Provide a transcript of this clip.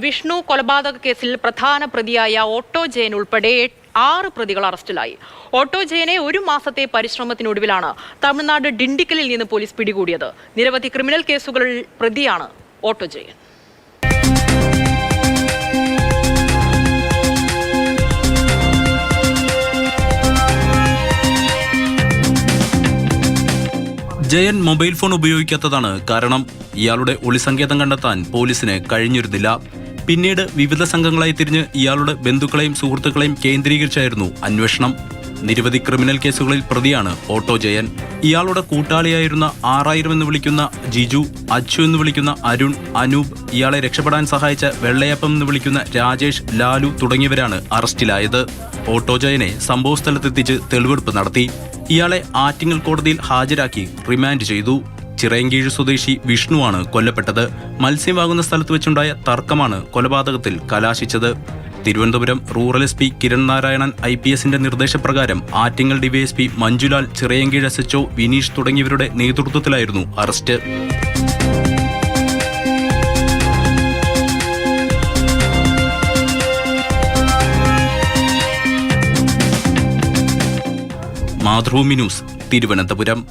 വിഷ്ണു കൊലപാതക കേസിൽ പ്രധാന പ്രതിയായ ഓട്ടോ ജയൻ ഉൾപ്പെടെ 6 പ്രതികൾ അറസ്റ്റിലായി. ഓട്ടോ ജയനെ 1 മാസത്തെ പരിശ്രമത്തിനൊടുവിലാണ് തമിഴ്നാട് ഡിണ്ടിക്കലിൽ നിന്ന് പോലീസ് പിടികൂടിയത്. നിരവധി ക്രിമിനൽ കേസുകളിൽ പ്രതിയാണ് auto Jayan. Jayan mobile phone ഉപയോഗിക്കാത്തതാണ് കാരണം. ഇയാളുടെ ഒളിസങ്കേതം കണ്ടെത്താൻ പോലീസിന് കഴിഞ്ഞിരുന്നില്ല. പിന്നീട് വിവിധ സംഘങ്ങളായി തിരിഞ്ഞ് ഇയാളുടെ ബന്ധുക്കളെയും സുഹൃത്തുക്കളെയും കേന്ദ്രീകരിച്ചായിരുന്നു അന്വേഷണം. നിരവധി ക്രിമിനൽ കേസുകളിൽ പ്രതിയാണ് ഓട്ടോ ജയൻ. ഇയാളുടെ കൂട്ടാളിയായിരുന്ന 6000 എന്ന് വിളിക്കുന്ന ജിജു, അച്ചു എന്ന് വിളിക്കുന്ന അരുൺ, അനൂപ്, ഇയാളെ രക്ഷപ്പെടാൻ സഹായിച്ച വെള്ളയപ്പം എന്ന് വിളിക്കുന്ന രാജേഷ്, ലാലു തുടങ്ങിയവരാണ് അറസ്റ്റിലായത്. ഓട്ടോ ജയനെ സംഭവസ്ഥലത്തെത്തിച്ച് തെളിവെടുപ്പ് നടത്തി. ഇയാളെ ആറ്റിങ്ങൽ കോടതിയിൽ ഹാജരാക്കി റിമാൻഡ് ചെയ്തു. ചിറയൻകീഴ് സ്വദേശി വിഷ്ണുവാണ് കൊല്ലപ്പെട്ടത്. മത്സ്യം വാങ്ങുന്ന സ്ഥലത്ത് വെച്ചുണ്ടായ തർക്കമാണ് കൊലപാതകത്തിൽ കലാശിച്ചത്. തിരുവനന്തപുരം റൂറൽ SP കിരൺ നാരായണൻ IPSന്റെ നിർദ്ദേശപ്രകാരം ആറ്റിങ്ങൽ DYSP മഞ്ജുലാൽ, ചിറയൻകീഴ് SHO വിനീഷ് തുടങ്ങിയവരുടെ നേതൃത്വത്തിലായിരുന്നു അറസ്റ്റ്. മാതൃഭൂമി ന്യൂസ്, തിരുവനന്തപുരം.